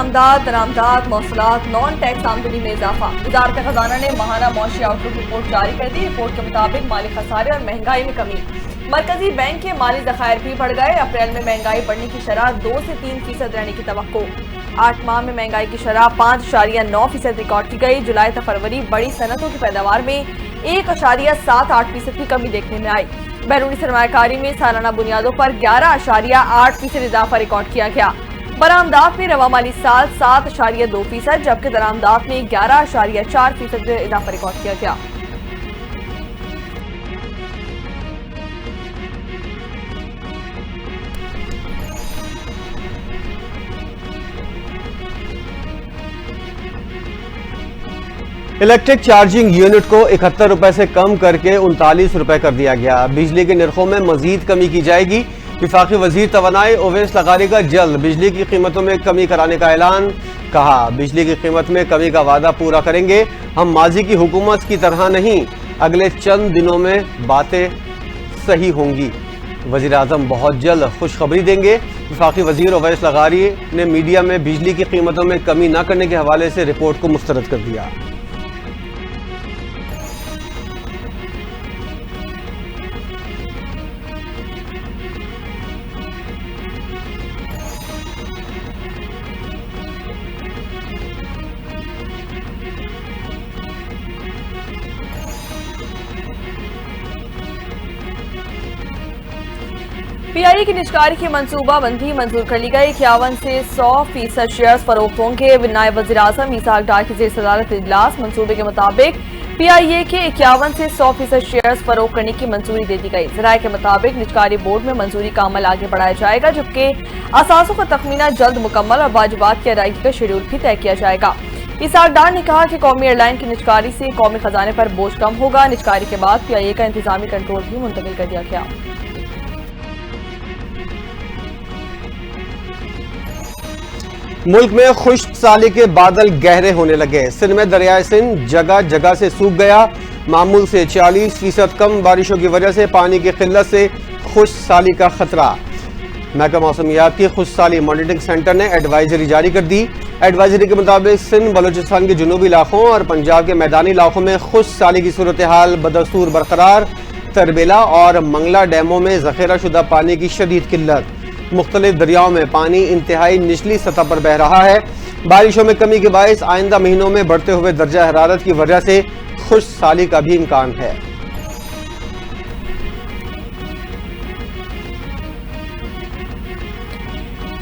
برآمدات، درآمدات، مواصلات، نان ٹیکس آمدنی میں اضافہ۔ وزارت خزانہ نے ماہانہ معاشی آؤٹ لک رپورٹ جاری کر دی۔ رپورٹ کے مطابق مالی خسارے اور مہنگائی میں کمی۔ مرکزی بینک کے مالی ذخائر بھی بڑھ گئے۔ اپریل میں مہنگائی بڑھنے کی شرح 2 سے 3% رہنے کی توقع۔ 8 ماہ میں مہنگائی کی شرح 5.9% ریکارڈ کی گئی۔ جولائی تا فروری بڑی صنعتوں کی پیداوار میں 1.78% کی کمی دیکھنے میں آئی۔ بیرونی سرمایہ کاری میں سالانہ بنیادوں پر 11.8% اضافہ ریکارڈ کیا گیا۔ برآمدات میں رواں مالی سال 7.2%، جبکہ درآمدات میں 11.4% اضافہ ریکارڈ کیا گیا۔ الیکٹرک چارجنگ یونٹ کو 71 روپے سے کم کر کے 39 روپے کر دیا گیا۔ بجلی کے نرخوں میں مزید کمی کی جائے گی۔ وفاقی وزیر توانائی اویس لغاری کا جلد بجلی کی قیمتوں میں کمی کرانے کا اعلان۔ کہا بجلی کی قیمت میں کمی کا وعدہ پورا کریں گے، ہم ماضی کی حکومت کی طرح نہیں، اگلے چند دنوں میں باتیں صحیح ہوں گی۔ وزیر اعظم بہت جلد خوشخبری دیں گے۔ وفاقی وزیر اویس لغاری نے میڈیا میں بجلی کی قیمتوں میں کمی نہ کرنے کے حوالے سے رپورٹ کو مسترد کر دیا۔ پی آئی اے کی نجکاری کی منصوبہ بندی منظور کر لی گئی۔ 51 سے 100% شیئرز فروخت ہوں گے۔ نائب وزیر اعظم اسحاق ڈار کی زیر صدارت اجلاس۔ منصوبے کے مطابق پی آئی اے کے 51 سے 100% شیئرز فروخت کرنے کی منظوری دے دی گئی۔ ذرائع کے مطابق نجکاری بورڈ میں منظوری کا عمل آگے بڑھایا جائے گا، جبکہ اثاثوں کا تخمینہ جلد مکمل اور واجبات کی ادائیگی کا شیڈول بھی طے کیا جائے گا۔ اسحاق ڈار نے کہا کہ قومی ایئر لائن کی نجکاری سے قومی خزانے پر بوجھ کم ہوگا۔ نجکاری کے بعد پی آئی اے کا انتظامی کنٹرول بھی منتقل کر دیا گیا۔ ملک میں خشک سالی کے بادل گہرے ہونے لگے۔ سندھ میں دریائے سندھ جگہ جگہ سے سوکھ گیا۔ معمول سے 40% کم بارشوں کی وجہ سے پانی کی قلت سے خشک سالی کا خطرہ۔ محکمہ موسمیات کی خشک سالی مانیٹرنگ سینٹر نے ایڈوائزری جاری کر دی۔ ایڈوائزری کے مطابق سندھ، بلوچستان کے جنوبی علاقوں اور پنجاب کے میدانی علاقوں میں خشک سالی کی صورتحال بدستور برقرار۔ تربیلا اور منگلا ڈیموں میں ذخیرہ شدہ پانی کی شدید قلت۔ مختلف دریاؤں میں پانی انتہائی نچلی سطح پر بہہ رہا ہے۔ بارشوں میں کمی کے باعث آئندہ مہینوں میں بڑھتے ہوئے درجہ حرارت کی وجہ سے خشک سالی کا بھی امکان ہے۔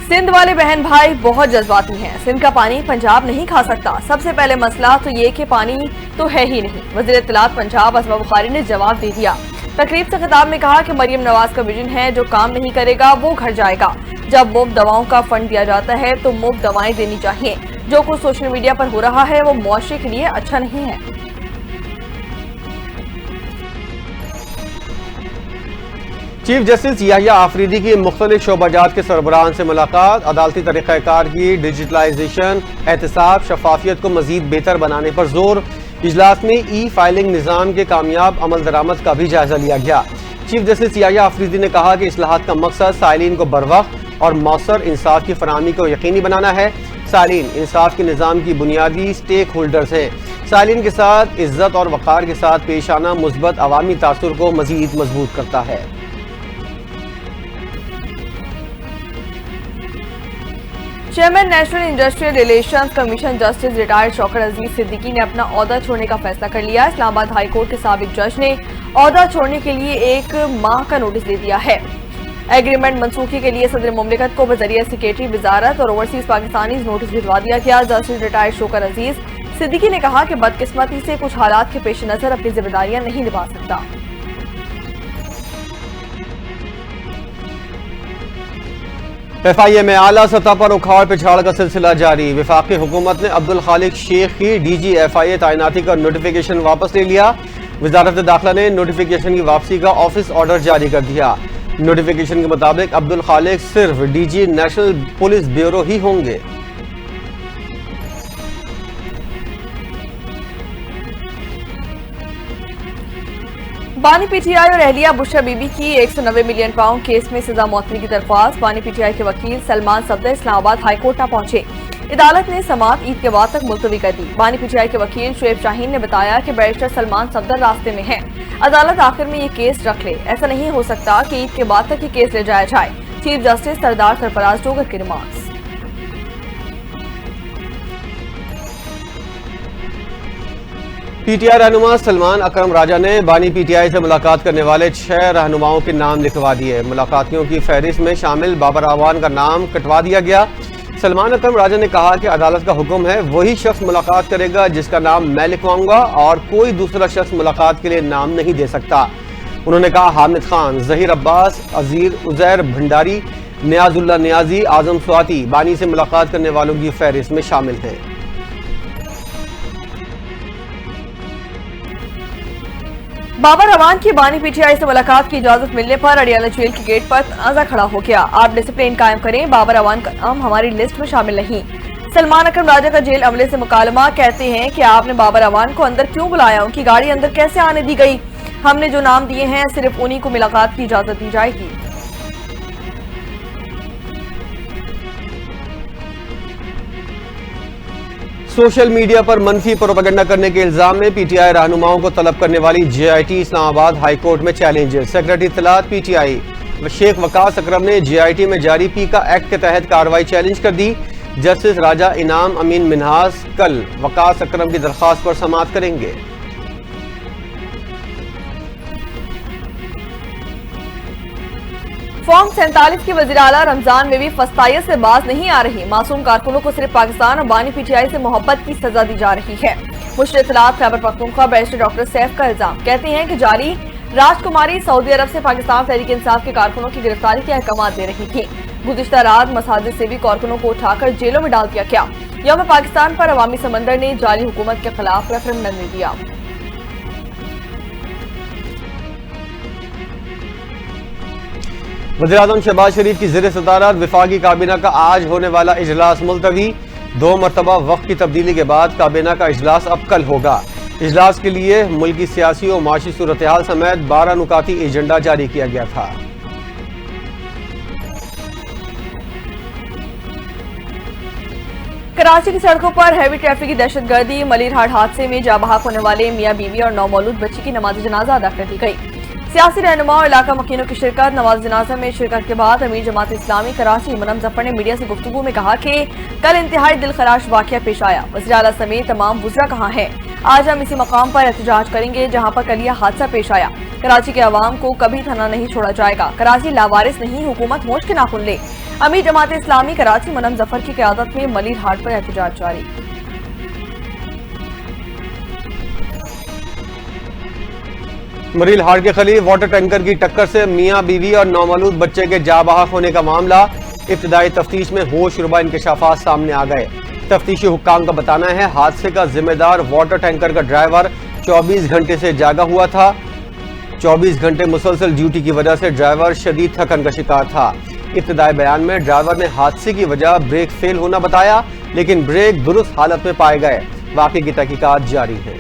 سندھ والے بہن بھائی بہت جذباتی ہیں۔ سندھ کا پانی پنجاب نہیں کھا سکتا۔ سب سے پہلے مسئلہ تو یہ کہ پانی تو ہے ہی نہیں۔ وزیر اطلاعات پنجاب اسما بخاری نے جواب دے دیا۔ تقریب سے خطاب میں کہا کہ مریم نواز کا ویژن ہے، جو کام نہیں کرے گا وہ گھر جائے گا۔ جب مفت دواؤں کا فنڈ دیا جاتا ہے تو مفت دوائیں دینی چاہیے۔ جو کچھ سوشل میڈیا پر ہو رہا ہے وہ معاشرے کے لیے اچھا نہیں ہے۔ چیف جسٹس یحییٰ آفریدی کی مختلف شعبہ جات کے سربراہان سے ملاقات۔ عدالتی طریقہ کار کی ڈیجیٹلائزیشن، احتساب، شفافیت کو مزید بہتر بنانے پر زور۔ اجلاس میں ای فائلنگ نظام کے کامیاب عمل درآمد کا بھی جائزہ لیا گیا۔ چیف جسٹس یحییٰ آفریدی نے کہا کہ اصلاحات کا مقصد سائلین کو بروقت اور مؤثر انصاف کی فراہمی کو یقینی بنانا ہے۔ سائلین انصاف کے نظام کی بنیادی سٹیک ہولڈرز ہیں۔ سائلین کے ساتھ عزت اور وقار کے ساتھ پیش آنا مثبت عوامی تاثر کو مزید مضبوط کرتا ہے۔ Chairman national industrial relations commission justice retired Shaukat Aziz Siddiqui نے اپنا عہدہ چھوڑنے کا فیصلہ کر لیا۔ اسلام آباد ہائی کورٹ کے سابق جج نے عہدہ چھوڑنے کے لیے 1 ماہ کا نوٹس دے دیا ہے۔ ایگریمنٹ منسوخی کے لیے صدر مملکت کو بذریعہ سیکریٹری وزارت اور اوورسیز پاکستانیز نوٹس بھجوا دیا گیا۔ جسٹس ریٹائرڈ شوکت عزیز صدیقی نے کہا کہ بدقسمتی سے کچھ حالات کے پیش نظر اپنی ذمہ داریاں نہیں نبھا سکتا۔ ایف آئی اے میں اعلیٰ سطح پر اکھاڑ پچھاڑ کا سلسلہ جاری۔ وفاقی حکومت نے عبدالخالق شیخ کی ڈی جی ایف آئی اے تعیناتی کا نوٹیفیکیشن واپس لے لیا۔ وزارت داخلہ نے نوٹیفیکیشن کی واپسی کا آفس آرڈر جاری کر دیا۔ نوٹیفیکیشن کے مطابق عبدالخالق صرف D G national police bureau ہی ہوں گے۔ بانی پی ٹی آئی اور اہلیہ بشرا بی بی کی 190 ملین پاؤنڈ کیس میں سزا معطلی کی درخواست۔ بانی پی ٹی آئی کے وکیل سلمان صفدر اسلام آباد ہائی کورٹ نہ پہنچے۔ عدالت نے سماعت عید کے بعد تک ملتوی کر دی۔ بانی پی ٹی آئی کے وکیل شعیب شاہین نے بتایا کہ بیرسٹر سلمان صفدر راستے میں ہیں۔ عدالت آخر میں یہ کیس رکھ لے، ایسا نہیں ہو سکتا کہ عید کے بعد تک یہ کیس لے جایا جائے۔ چیف جسٹس سردار سرفراز ڈوگر کی ریمارکس۔ پی ٹی آئی رہنما سلمان اکرم راجہ نے بانی پی ٹی آئی سے ملاقات کرنے والے 6 رہنماؤں کے نام لکھوا دیے۔ ملاقاتیوں کی فہرست میں شامل بابر اعوان کا نام کٹوا دیا گیا۔ سلمان اکرم راجہ نے کہا کہ عدالت کا حکم ہے، وہی شخص ملاقات کرے گا جس کا نام میں لکھواؤں گا، اور کوئی دوسرا شخص ملاقات کے لیے نام نہیں دے سکتا۔ انہوں نے کہا حامد خان، ظہیر عباس، عزیر بھنڈاری، نیاز اللہ نیازی، اعظم سواتی بانی سے ملاقات کرنے والوں کی فہرست میں شامل ہیں۔ بابر اعوان کی بانی پی ٹی آئی سے ملاقات کی اجازت ملنے پر اڈیالہ جیل کی گیٹ پر تنازع کھڑا ہو گیا۔ آپ ڈسپلین قائم کریں، بابر اعوان کا نام ہماری لسٹ میں شامل نہیں۔ سلمان اکرم راجہ کا جیل عملے سے مکالمہ، کہتے ہیں کہ آپ نے بابر اعوان کو اندر کیوں بلایا، ان کی گاڑی اندر کیسے آنے دی گئی؟ ہم نے جو نام دیے ہیں صرف انہی کو ملاقات کی اجازت دی جائے گی۔ سوشل میڈیا پر منفی پروپیگنڈا کرنے کے الزام میں پی ٹی آئی رہنماؤں کو طلب کرنے والی جے آئی ٹی اسلام آباد ہائی کورٹ میں چیلنج۔ سیکرٹری اطلاعات پی ٹی آئی شیخ وقاص اکرم نے جے آئی ٹی میں جاری پیکا ایکٹ کے تحت کارروائی چیلنج کر دی۔ جسٹس راجہ انعام امین منہاس کل وقاص اکرم کی درخواست پر سماعت کریں گے۔ فارم 47 کی وزیراعلیٰ رمضان میں بھی فسطائیت سے باز نہیں آ رہی۔ معصوم کارکنوں کو صرف پاکستان اور بانی پی ٹی آئی سے محبت کی سزا دی جا رہی ہے۔ مشیر اطلاعات Khyber Pakhtunkhwa barrister doctor safe کا الزام، کہتے ہیں کہ جاری راج کماری سعودی عرب سے پاکستان تحریک انصاف کے کارکنوں کی گرفتاری کے احکامات دے رہی تھی۔ گزشتہ رات مساجد سے بھی کارکنوں کو اٹھا کر جیلوں میں ڈال دیا گیا۔ یوم پاکستان پر عوامی سمندر نے جعلی حکومت کے خلاف ریفرنڈم دیا۔ وزیراعظم شہباز شریف کی زیر صدارت وفاقی کابینہ کا آج ہونے والا اجلاس ملتوی۔ 2 مرتبہ وقت کی تبدیلی کے بعد کابینہ کا اجلاس اب کل ہوگا۔ اجلاس کے لیے ملکی سیاسی و معاشی صورتحال سمیت 12 نکاتی ایجنڈا جاری کیا گیا تھا۔ کراچی کی سڑکوں پر ہیوی ٹریفک کی دہشت گردی، ملیر ہاٹ حادثے میں جاں بحق ہونے والے میاں بیوی اور 9 مولود بچی کی نماز جنازہ ادا کر دی گئی۔ سیاسی رہنما اور علاقہ مکینوں کی شرکت۔ نماز جنازہ میں شرکت کے بعد امیر جماعت اسلامی کراچی منم ظفر نے میڈیا سے گفتگو میں کہا کہ کل انتہائی دلخراش واقعہ پیش آیا۔ وزیر اعلیٰ سمیت تمام وزراء کہاں ہیں؟ آج ہم اسی مقام پر احتجاج کریں گے جہاں پر کل یہ حادثہ پیش آیا۔ کراچی کے عوام کو کبھی تنہا نہیں چھوڑا جائے گا۔ کراچی لاوارث نہیں، حکومت ہوش کے ناخن لے۔ امیر جماعت اسلامی کراچی منم ظفر کی قیادت میں ملیر ہاٹ پر احتجاج جاری۔ مریل ہاٹ کے قریب واٹر ٹینکر کی ٹکر سے میاں بیوی اور 9 مولود بچے کے جاں بحق ہونے کا معاملہ۔ ابتدائی تفتیش میں ہوش ربا انکشافات سامنے آ گئے۔ تفتیشی حکام کا بتانا ہے حادثے کا ذمہ دار واٹر ٹینکر کا ڈرائیور 24 گھنٹے سے جاگا ہوا تھا۔ 24 گھنٹے مسلسل ڈیوٹی کی وجہ سے ڈرائیور شدید تھکن کا شکار تھا۔ ابتدائی بیان میں ڈرائیور نے حادثے کی وجہ بریک فیل ہونا بتایا، لیکن بریک درست حالت میں پائے گئے۔ واقعے کی تحقیقات جاری ہیں۔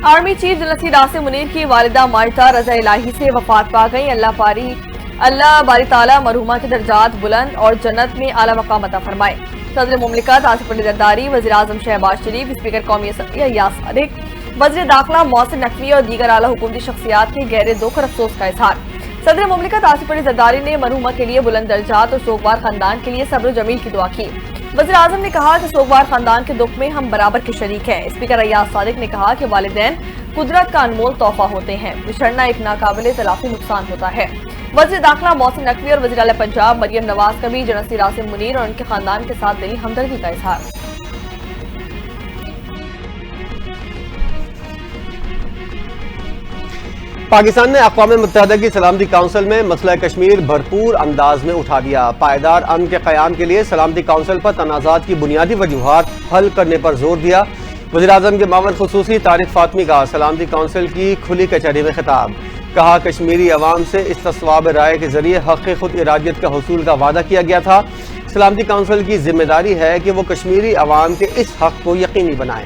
Army chief general Naseer Asim Munir کی والدہ ماجدہ رضا الہی سے وفات پا گئی۔ اللہ باری تعالیٰ مرحومہ کے درجات بلند اور جنت میں اعلیٰ مقام عطا فرمائے۔ صدر مملکت آصف علی زرداری، وزیر اعظم شہباز شریف، اسپیکر قومی اسمبلی ایاز صادق، وزیر داخلہ محسن نقوی اور دیگر اعلیٰ حکومتی شخصیات کے گہرے دکھ اور افسوس کا اظہار۔ صدر مملکت آصف علی زرداری نے مرحومہ کے لیے بلند درجات اور سوگوار خاندان کے لیے صبر و جمیل کی دعا کی۔ وزیر اعظم نے کہا کہ سوگوار خاندان کے دکھ میں ہم برابر کے شریک ہیں۔ اسپیکر ایاز صادق نے کہا کہ والدین قدرت کا انمول تحفہ ہوتے ہیں، بچھڑنا ایک ناقابل تلافی نقصان ہوتا ہے۔ وزیر داخلہ محسن نقوی اور وزیر اعلیٰ پنجاب مریم نواز کا بھی جنرل نصیر عاصم منیر اور ان کے خاندان کے ساتھ دلی ہمدردی کا اظہار۔ پاکستان نے اقوام متحدہ کی سلامتی کونسل میں مسئلہ کشمیر بھرپور انداز میں اٹھا دیا۔ پائیدار امن کے قیام کے لیے سلامتی کونسل پر تنازعات کی بنیادی وجوہات حل کرنے پر زور دیا۔ وزیراعظم کے معاون خصوصی طارق فاطمی کا سلامتی کونسل کی کھلی کچہری میں خطاب، کہا کشمیری عوام سے استصواب رائے کے ذریعے حق خود ارادیت کا حصول کا وعدہ کیا گیا تھا۔ سلامتی کونسل کی ذمہ داری ہے کہ وہ کشمیری عوام کے اس حق کو یقینی بنائیں۔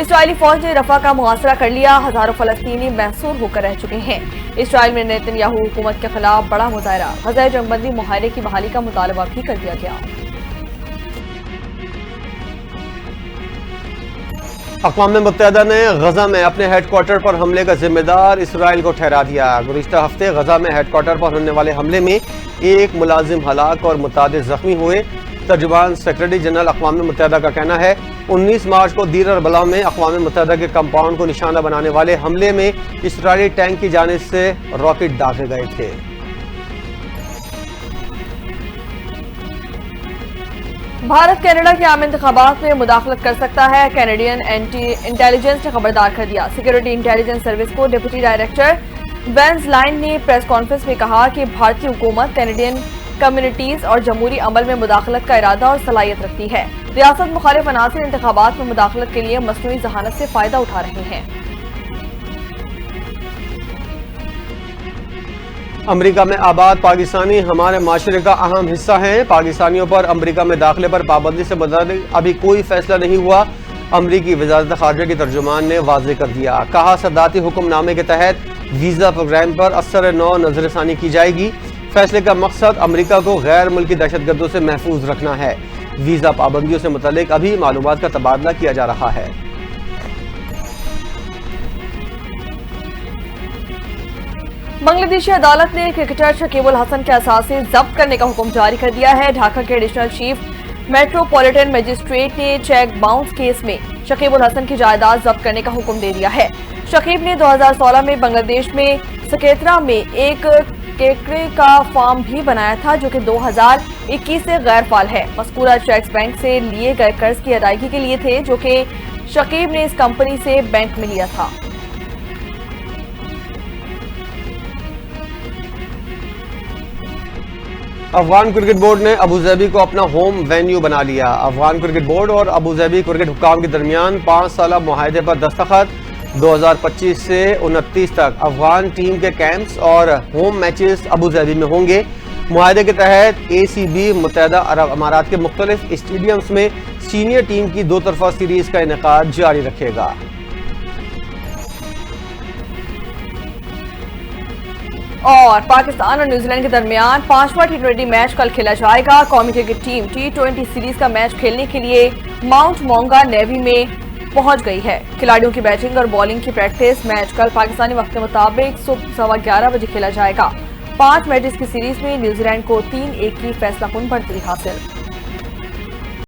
اسرائیلی فوج نے رفح کا محاصرہ کر لیا، ہزاروں فلسطینی محصور ہو کر رہ چکے ہیں۔ اسرائیل میں نیتن یاہو حکومت کے خلاف بڑا مظاہرہ، غزہ جنگ بندی معاہدے کی بحالی کا مطالبہ بھی کر دیا گیا۔ اقوام متحدہ نے غزہ میں اپنے ہیڈ کوارٹر پر حملے کا ذمہ دار اسرائیل کو ٹھہرا دیا۔ گزشتہ ہفتے غزہ میں ہیڈ کوارٹر پر ہونے والے حملے میں ایک ملازم ہلاک اور متعدد زخمی ہوئے۔ ترجمان سیکرٹری جنرل اقوام متحدہ کا کہنا ہے 19 مارچ کو دیر اربلا میں اقوام متحدہ کے کمپاؤنڈ کو نشانہ بنانے والے حملے میں اسرائیلی ٹینک کی جانب سے راکٹ داغے گئے تھے۔ بھارت کینیڈا کے عام انتخابات میں مداخلت کر سکتا ہے، کینیڈین انٹیلیجنس نے خبردار کر دیا۔ سیکیورٹی انٹیلیجنس سروس کو ڈپٹی ڈائریکٹر وینز لائن نے پریس کانفرنس میں کہا کہ بھارتی حکومت کینیڈین کمیونٹیز اور جمہوری عمل میں مداخلت کا ارادہ اور صلاحیت رکھتی ہے۔ ریاست مخالف عناصر انتخابات میں مداخلت کے لیے مصنوعی ذہانت سے فائدہ اٹھا رہے ہیں۔ امریکہ میں آباد پاکستانی ہمارے معاشرے کا اہم حصہ ہیں۔ پاکستانیوں پر امریکہ میں داخلے پر پابندی سے متعلق ابھی کوئی فیصلہ نہیں ہوا، امریکی وزارت خارجہ کی ترجمان نے واضح کر دیا۔ کہا صدارتی حکم نامے کے تحت ویزا پروگرام پر اثر نو نظر ثانی کی جائے گی۔ فیصلے کا مقصد امریکہ کو غیر ملکی دہشت گردوں سے محفوظ رکھنا ہے۔ ویزا پابندیوں سے متعلق ابھی معلومات کا تبادلہ کیا جا رہا ہے۔ بنگلہ دیشی عدالت نے کرکٹر شکیب الحسن کے اثاثے ضبط کرنے کا حکم جاری کر دیا ہے۔ ڈھاکہ کے ایڈیشنل چیف میٹروپولیٹن مجسٹریٹ نے چیک باؤنس کیس میں شکیب الحسن کی جائیداد ضبط کرنے کا حکم دے دیا ہے۔ شکیب نے 2016 میں بنگلہ دیش میں سکیترا میں ایک کیکڑے کا فارم بھی بنایا تھا جو کہ 2021 سے غیر فعال ہے۔ مذکورہ چیکس بینک سے لیے گئے قرض کی ادائیگی کے لیے تھے جو کہ شکیب نے اس کمپنی سے بینک میں لیا تھا۔ افغان کرکٹ بورڈ نے ابوظہبی کو اپنا ہوم وینیو بنا لیا۔ افغان کرکٹ بورڈ اور ابوظہبی کرکٹ حکام کے درمیان 5 سالہ معاہدے پر دستخط۔ 2025 سے 29 تک افغان ٹیم کے کیمپس اور ہوم میچز ابوظہبی میں ہوں گے۔ معاہدے کے تحت اے سی بی متحدہ عرب امارات کے مختلف اسٹیڈیمز میں سینئر ٹیم کی 2 طرفہ سیریز کا انعقاد جاری رکھے گا۔ اور پاکستان اور نیوزی لینڈ کے درمیان 5واں T20 میچ کل کھیلا جائے گا۔ قومی کرکٹ ٹیم T20 سیریز کا میچ کھیلنے کے لیے ماؤنٹ مونگا نیوی میں پہنچ گئی ہے۔ کھلاڑیوں کی بیٹنگ اور بالنگ کی پریکٹس میچ کل پاکستانی وقت کے مطابق صبح 11:15 بجے کھیلا جائے گا۔ 5 میچز کی سیریز میں نیوزی لینڈ کو 3-1 کی فیصلہ کن بڑھتری حاصل۔